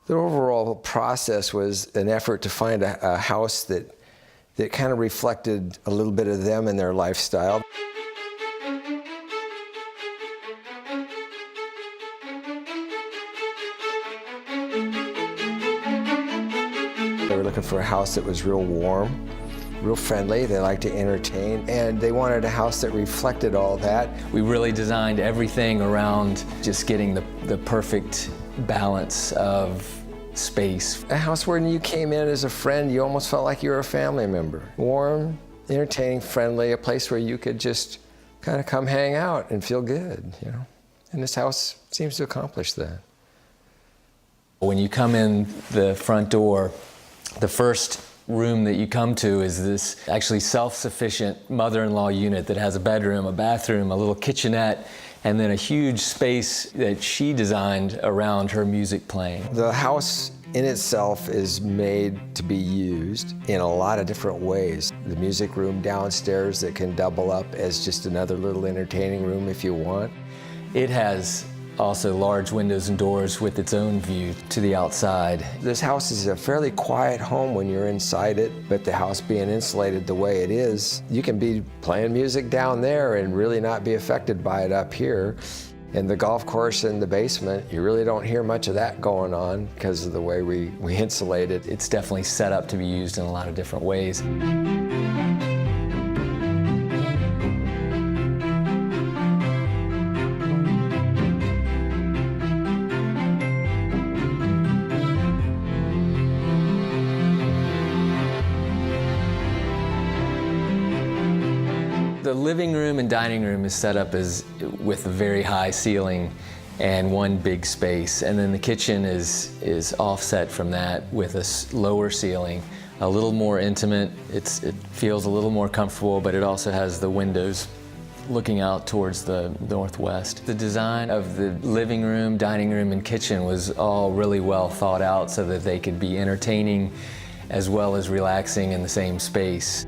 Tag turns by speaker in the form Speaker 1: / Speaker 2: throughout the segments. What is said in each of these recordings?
Speaker 1: The overall process was an effort to find a house that kind of reflected a little bit of them and their lifestyle. They were looking for a house that was real warm, real friendly. They liked to entertain, and they wanted a house that reflected all that.
Speaker 2: We really designed everything around just getting the perfect balance of space.
Speaker 1: A house where you came in as a friend, you almost felt like you were a family member. Warm, entertaining, friendly, a place where you could just kind of come hang out and feel good, you know. And this house seems to accomplish that.
Speaker 2: When you come in the front door, the first room that you come to is this actually self-sufficient mother-in-law unit that has a bedroom, a bathroom, a little kitchenette, and then a huge space that she designed around her music playing.
Speaker 1: The house in itself is made to be used in a lot of different ways. The music room downstairs that can double up as just another little entertaining room if you want.
Speaker 2: It has also large windows and doors with its own view to the outside.
Speaker 1: This house is a fairly quiet home when you're inside it, but the house being insulated the way it is, you can be playing music down there and really not be affected by it up here. And the golf course in the basement, you really don't hear much of that going on because of the way we insulate it.
Speaker 2: It's definitely set up to be used in a lot of different ways. The living room and dining room is set up as with a very high ceiling and one big space, and then the kitchen is offset from that with a lower ceiling, a little more intimate. It feels a little more comfortable, but it also has the windows looking out towards the northwest. The design of the living room, dining room, and kitchen was all really well thought out so that they could be entertaining as well as relaxing in the same space.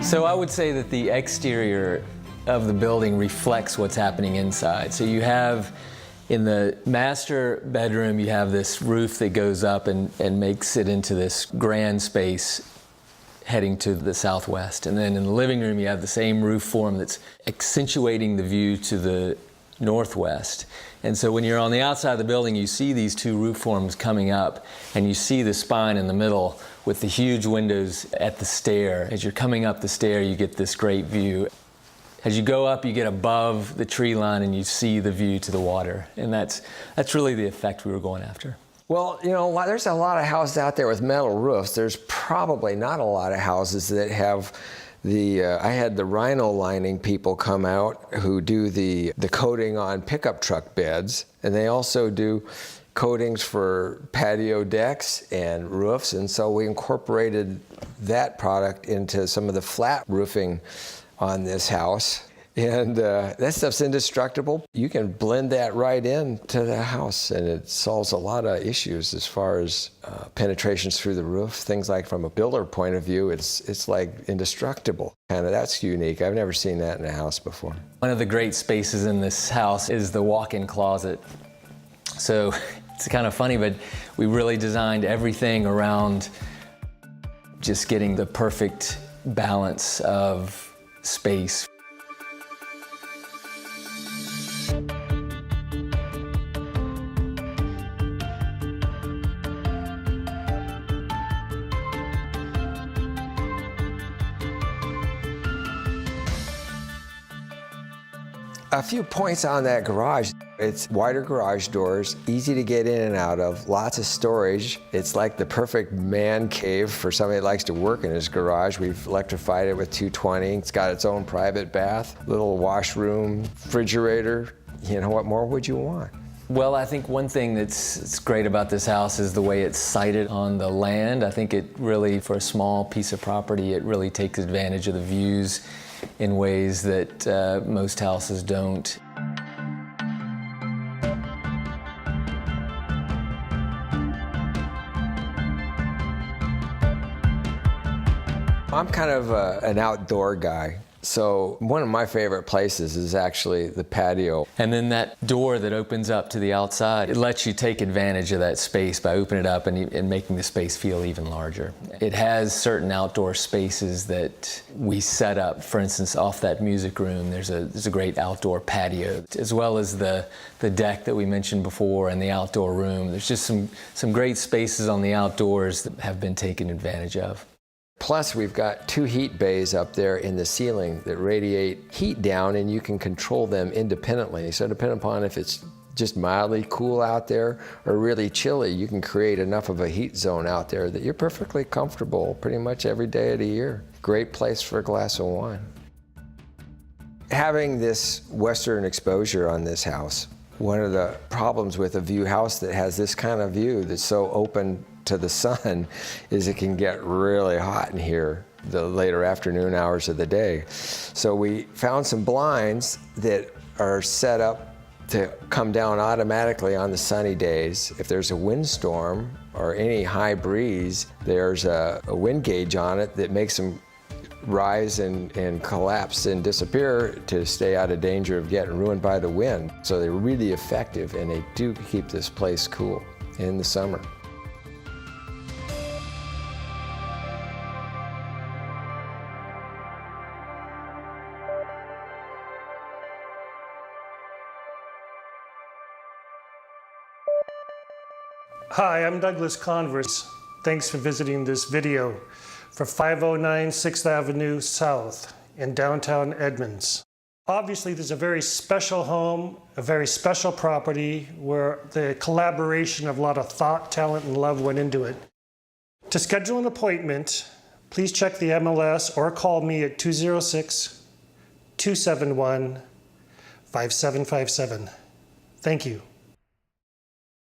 Speaker 2: So I would say that the exterior of the building reflects what's happening inside. So you have, in the master bedroom, you have this roof that goes up and makes it into this grand space heading to the southwest. And then in the living room, you have the same roof form that's accentuating the view to the northwest. And so when you're on the outside of the building, you see these two roof forms coming up, and you see the spine in the middle with the huge windows at the stair. As you're coming up the stair, you get this great view. As you go up, you get above the tree line and you see the view to the water. And that's really the effect we were going after.
Speaker 1: Well, you know, there's a lot of houses out there with metal roofs. There's probably not a lot of houses that have I had the Rhino Lining people come out who do the coating on pickup truck beds, and they also do coatings for patio decks and roofs, and so we incorporated that product into some of the flat roofing on this house. And that stuff's indestructible. You can blend that right into the house, and it solves a lot of issues as far as penetrations through the roof. Things like from a builder point of view, it's like indestructible. Kind of, that's unique. I've never seen that in a house before.
Speaker 2: One of the great spaces in this house is the walk-in closet. So it's kind of funny, but we really designed everything around just getting the perfect balance of space.
Speaker 1: A few points on that garage. It's wider garage doors, easy to get in and out of, lots of storage. It's like the perfect man cave for somebody that likes to work in his garage. We've electrified it with 220. It's got its own private bath, little washroom, refrigerator. You know, what more would you want?
Speaker 2: Well, I think one thing that's great about this house is the way it's sited on the land. I think it really, for a small piece of property, it really takes advantage of the views in ways that most houses don't.
Speaker 1: I'm kind of an outdoor guy. So one of my favorite places is actually the patio.
Speaker 2: And then that door that opens up to the outside, it lets you take advantage of that space by opening it up and making the space feel even larger. It has certain outdoor spaces that we set up. For instance, off that music room, there's a great outdoor patio, as well as the deck that we mentioned before and the outdoor room. There's just some great spaces on the outdoors that have been taken advantage of.
Speaker 1: Plus, we've got 2 heat bays up there in the ceiling that radiate heat down, and you can control them independently. So depending upon if it's just mildly cool out there or really chilly, you can create enough of a heat zone out there that you're perfectly comfortable pretty much every day of the year. Great place for a glass of wine. Having this western exposure on this house, one of the problems with a view house that has this kind of view that's so open to the sun is it can get really hot in here the later afternoon hours of the day. So we found some blinds that are set up to come down automatically on the sunny days. If there's a windstorm or any high breeze, there's a wind gauge on it that makes them rise and collapse and disappear to stay out of danger of getting ruined by the wind. So they're really effective, and they do keep this place cool in the summer.
Speaker 3: Hi, I'm Douglas Converse. Thanks for visiting this video for 509 6th Avenue South in downtown Edmonds. Obviously, there's a very special home, a very special property where the collaboration of a lot of thought, talent, and love went into it. To schedule an appointment, please check the MLS or call me at 206-271-5757. Thank you.